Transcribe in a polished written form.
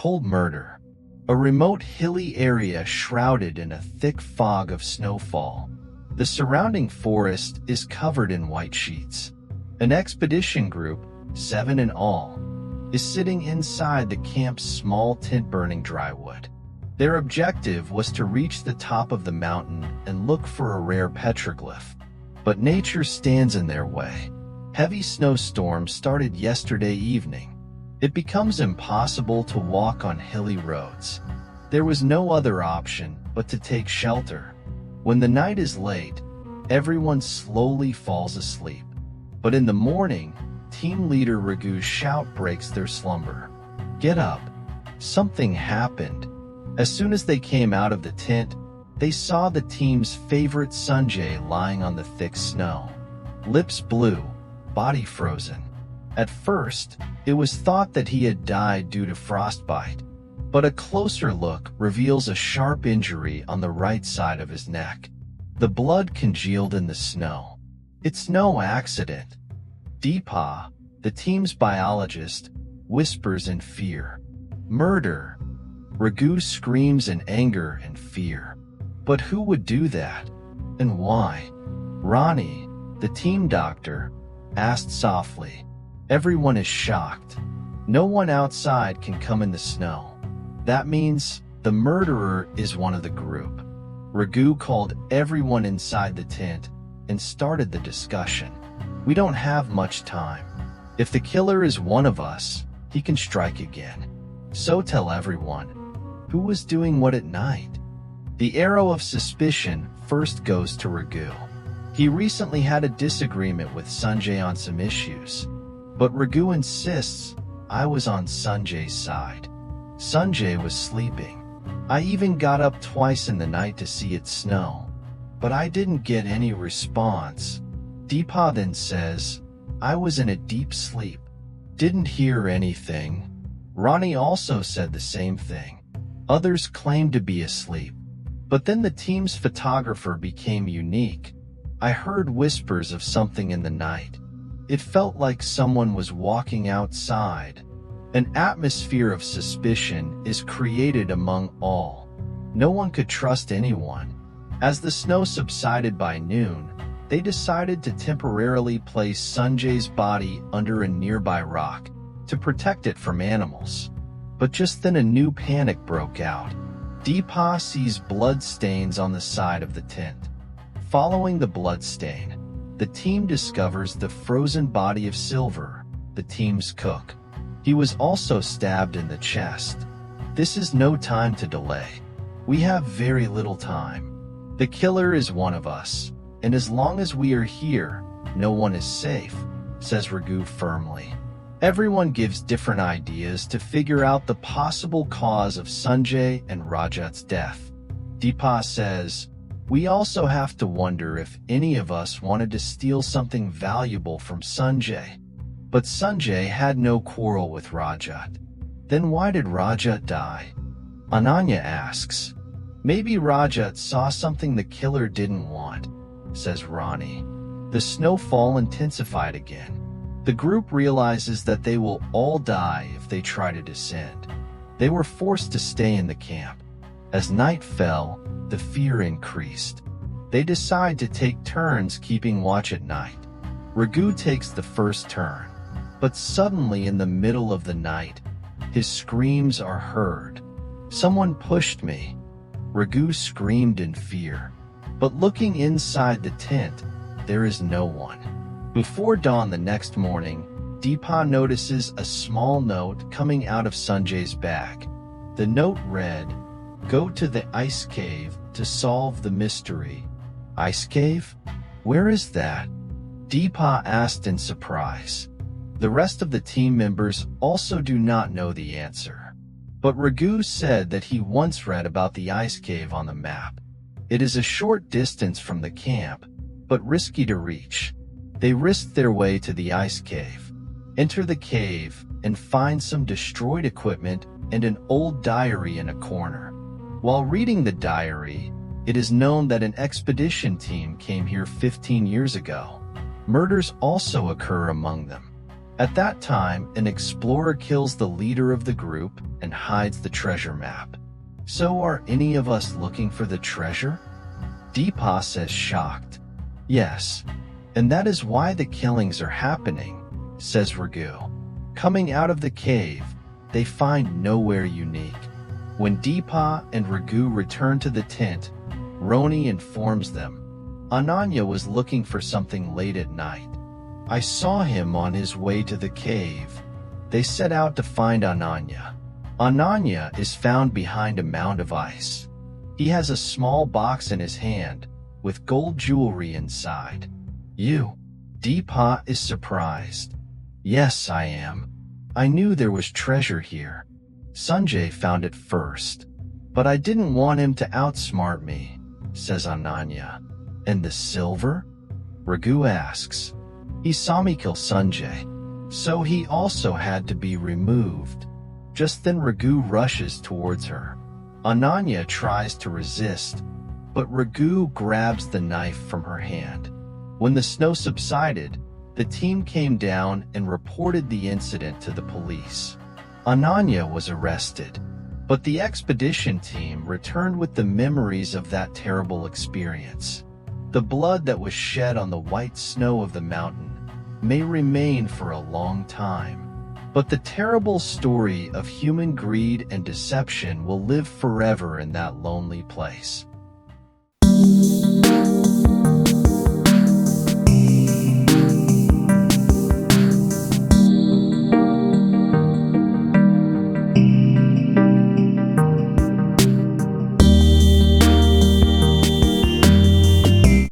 Cold Murder. A remote hilly area shrouded in a thick fog of snowfall. The surrounding forest is covered in white sheets. An expedition group, 7 in all, is sitting inside the camp's small tent burning dry wood. Their objective was to reach the top of the mountain and look for a rare petroglyph. But nature stands in their way. Heavy snowstorms started yesterday evening. It becomes impossible to walk on hilly roads. There was no other option but to take shelter. When the night is late, everyone slowly falls asleep. But in the morning, team leader Ragu's shout breaks their slumber. "Get up. Something happened." As soon as they came out of the tent, they saw the team's favorite Sanjay lying on the thick snow. Lips blue, body frozen. At first, it was thought that he had died due to frostbite, but a closer look reveals a sharp injury on the right side of his neck. The blood congealed in the snow. "It's no accident." Deepa, the team's biologist, whispers in fear. "Murder." Ragu screams in anger and fear. But who would do that? And why? Ronnie, the team doctor, asked softly. Everyone is shocked. No one outside can come in the snow. That means the murderer is one of the group. Ragu called everyone inside the tent and started the discussion. "We don't have much time. If the killer is one of us, he can strike again. So tell everyone. Who was doing what at night?" The arrow of suspicion first goes to Ragu. He recently had a disagreement with Sanjay on some issues. But Ragu insists, "I was on Sanjay's side. Sanjay was sleeping. I even got up twice in the night to see it snow. But I didn't get any response." Deepa then says, "I was in a deep sleep. Didn't hear anything." Ronnie also said the same thing. Others claimed to be asleep. But then the team's photographer became unique. "I heard whispers of something in the night. It felt like someone was walking outside." An atmosphere of suspicion is created among all. No one could trust anyone. As the snow subsided by noon, they decided to temporarily place Sanjay's body under a nearby rock to protect it from animals. But just then a new panic broke out. Deepa sees blood stains on the side of the tent. Following the blood stain, the team discovers the frozen body of Silver, the team's cook. He was also stabbed in the chest. "This is no time to delay. We have very little time. The killer is one of us, and as long as we are here, no one is safe," says Ragu firmly. Everyone gives different ideas to figure out the possible cause of Sanjay and Rajat's death. Deepa says, "We also have to wonder if any of us wanted to steal something valuable from Sanjay. But Sanjay had no quarrel with Rajat. Then why did Rajat die?" Ananya asks. "Maybe Rajat saw something the killer didn't want," says Ronnie. The snowfall intensified again. The group realizes that they will all die if they try to descend. They were forced to stay in the camp. As night fell, the fear increased. They decide to take turns keeping watch at night. Ragu takes the first turn, but suddenly in the middle of the night, his screams are heard. "Someone pushed me." Ragu screamed in fear. But looking inside the tent, there is no one. Before dawn the next morning, Deepa notices a small note coming out of Sanjay's bag. The note read, "Go to the ice cave to solve the mystery." "Ice cave? Where is that?" Deepa asked in surprise. The rest of the team members also do not know the answer. But Ragu said that he once read about the ice cave on the map. It is a short distance from the camp, but risky to reach. They risked their way to the ice cave, enter the cave, and find some destroyed equipment and an old diary in a corner. While reading the diary, it is known that an expedition team came here 15 years ago. Murders also occur among them. At that time, an explorer kills the leader of the group and hides the treasure map. So are any of us looking for the treasure? Deepa says, shocked. Yes, and that is why the killings are happening, says Raghu. Coming out of the cave, they find nowhere unique. When Deepa and Raghu return to the tent, Roni informs them. Ananya was looking for something late at night. I saw him on his way to the cave. They set out to find Ananya. Ananya is found behind a mound of ice. He has a small box in his hand with gold jewelry inside. You? Deepa is surprised. Yes, I am. I knew there was treasure here. Sanjay found it first, but I didn't want him to outsmart me, says Ananya. And the silver? Raghu asks. He saw me kill Sanjay, so he also had to be removed. Just then Raghu rushes towards her. Ananya tries to resist, but Raghu grabs the knife from her hand. When the snow subsided, the team came down and reported the incident to the police. Ananya was arrested, but the expedition team returned with the memories of that terrible experience. The blood that was shed on the white snow of the mountain may remain for a long time, but the terrible story of human greed and deception will live forever in that lonely place.